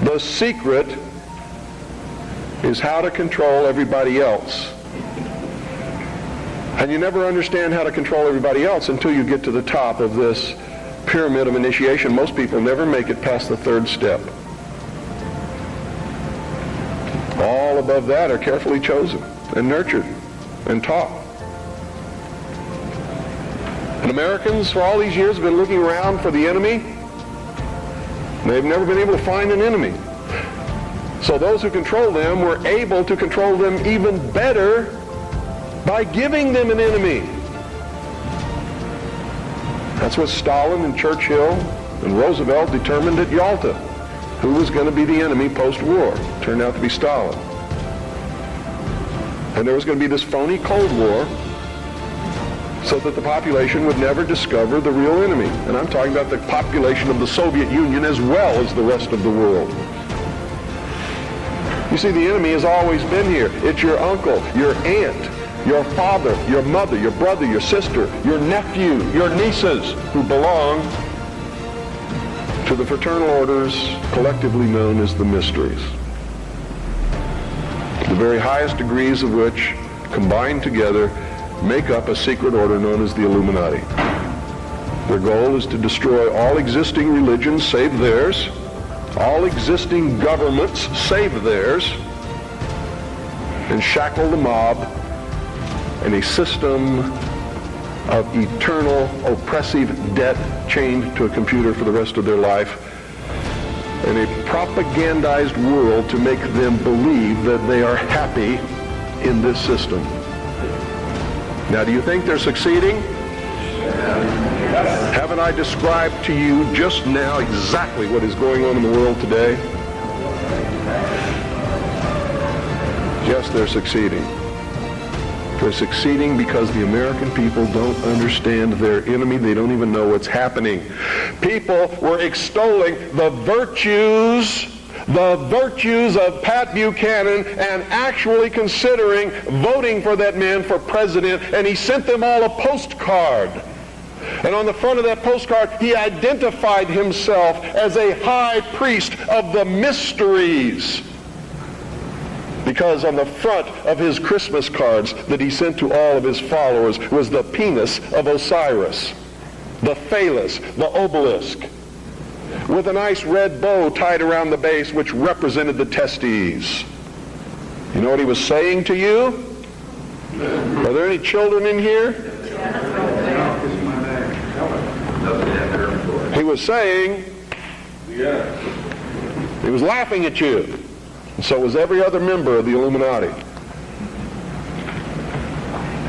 The secret is how to control everybody else. And you never understand how to control everybody else until you get to the top of this pyramid of initiation. Most people never make it past the third step. All above that are carefully chosen and nurtured and taught. And Americans for all these years have been looking around for the enemy. They've never been able to find an enemy. So those who control them were able to control them even better by giving them an enemy. That's what Stalin and Churchill and Roosevelt determined at Yalta. Who was going to be the enemy post-war? Turned out to be Stalin. And there was going to be this phony Cold War so that the population would never discover the real enemy. And I'm talking about the population of the Soviet Union as well as the rest of the world. You see, the enemy has always been here. It's your uncle, your aunt, your father, your mother, your brother, your sister, your nephew, your nieces, who belong to the fraternal orders collectively known as the mysteries. The very highest degrees of which, combined together, make up a secret order known as the Illuminati. Their goal is to destroy all existing religions save theirs, all existing governments save theirs, and shackle the mob in a system of eternal oppressive debt chained to a computer for the rest of their life, in a propagandized world to make them believe that they are happy in this system. Now, do you think they're succeeding? Haven't I described to you just now exactly what is going on in the world today? Yes, they're succeeding. They're succeeding because the American people don't understand their enemy. They don't even know what's happening. People were extolling the virtues of Pat Buchanan and actually considering voting for that man for president, and he sent them all a postcard. And on the front of that postcard, he identified himself as a high priest of the mysteries. Because on the front of his Christmas cards that he sent to all of his followers was the penis of Osiris, the phallus, the obelisk, with a nice red bow tied around the base which represented the testes. You know what he was saying to you? Are there any children in here? He was saying, he was laughing at you. And so was every other member of the Illuminati.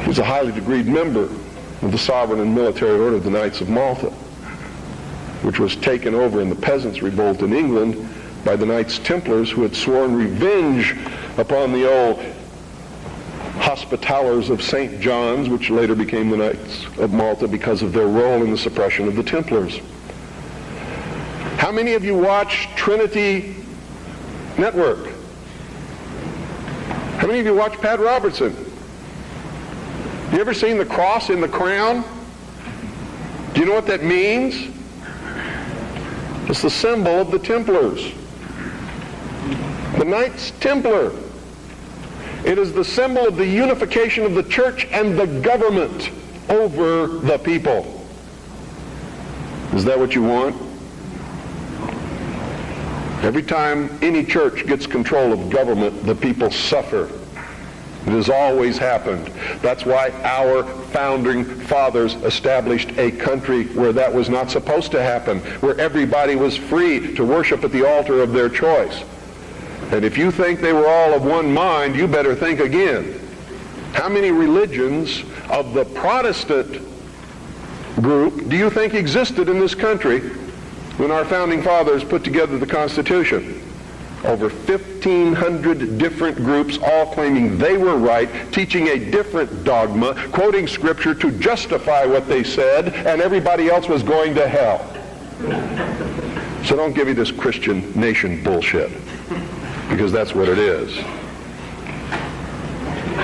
He was a highly degreed member of the sovereign and military order of the Knights of Malta, which was taken over in the Peasants' Revolt in England by the Knights Templars, who had sworn revenge upon the old Hospitallers of St. John's, which later became the Knights of Malta because of their role in the suppression of the Templars. How many of you watch Trinity Network? How many of you watch Pat Robertson? You ever seen the cross in the crown? Do you know what that means? It's the symbol of the Templars. The Knights Templar. It is the symbol of the unification of the church and the government over the people. Is that what you want? Every time any church gets control of government, the people suffer. It has always happened. That's why our founding fathers established a country where that was not supposed to happen, where everybody was free to worship at the altar of their choice. And if you think they were all of one mind, you better think again. How many religions of the Protestant group do you think existed in this country when our founding fathers put together the Constitution? Over 1,500 different groups, all claiming they were right, teaching a different dogma, quoting scripture to justify what they said, and everybody else was going to hell. So don't give me this Christian nation bullshit, because that's what it is.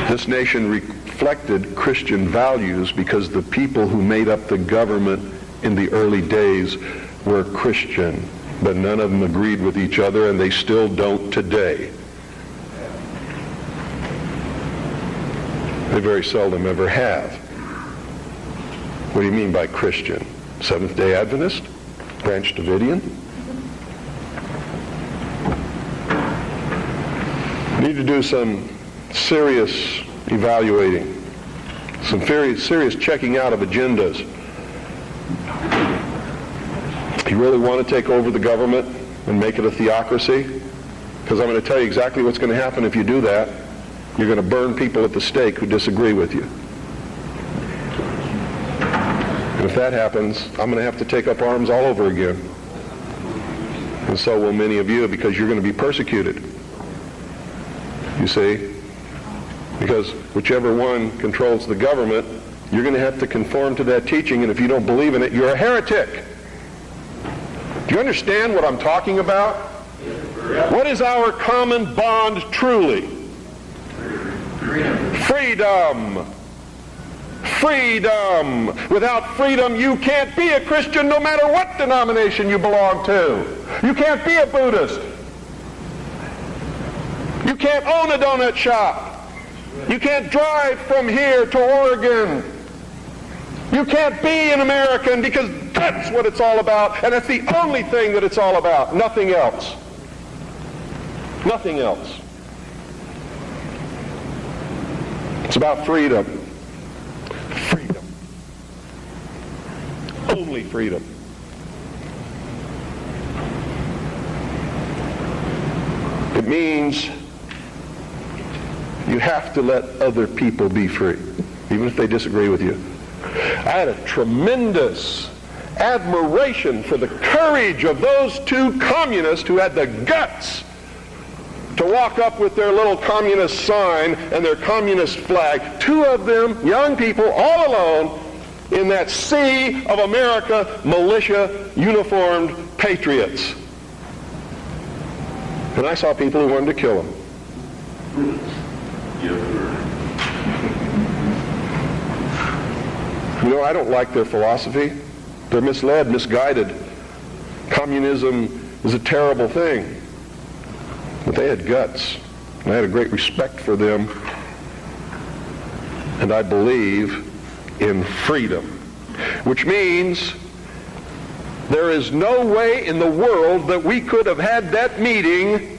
This nation reflected Christian values because the people who made up the government in the early days were Christian. but none of them agreed with each other, and they still don't today. They very seldom ever have. What do you mean by Christian? Seventh-day Adventist? Branch Davidian? Need to do some serious evaluating, some very serious checking out of agendas. You really want to take over the government and make it a theocracy? Because I'm going to tell you exactly what's going to happen if you do that. You're going to burn people at the stake who disagree with you. And if that happens, I'm going to have to take up arms all over again. And so will many of you, because you're going to be persecuted. You see? Because whichever one controls the government, you're going to have to conform to that teaching, and if you don't believe in it, you're a heretic. Do you understand what I'm talking about? What is our common bond truly? Freedom. Freedom. Without freedom, you can't be a Christian no matter what denomination you belong to. You can't be a Buddhist. You can't own a donut shop. You can't drive from here to Oregon. You can't be an American, because that's what it's all about, and that's the only thing that it's all about. Nothing else. Nothing else. It's about freedom. Freedom. Only freedom. It means you have to let other people be free, even if they disagree with you. I had a tremendous admiration for the courage of those two communists who had the guts to walk up with their little communist sign and their communist flag. Two of them, young people, all alone in that sea of America, militia, uniformed patriots. And I saw people who wanted to kill them. You know, I don't like their philosophy. They're misled, misguided. Communism is a terrible thing. But they had guts. And I had a great respect for them. And I believe in freedom. Which means there is no way in the world that we could have had that meeting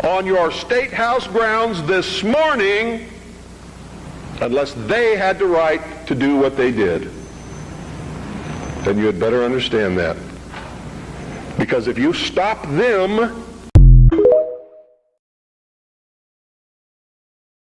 on your State House grounds this morning unless they had the right to do what they did. Then you had better understand that. Because if you stop them,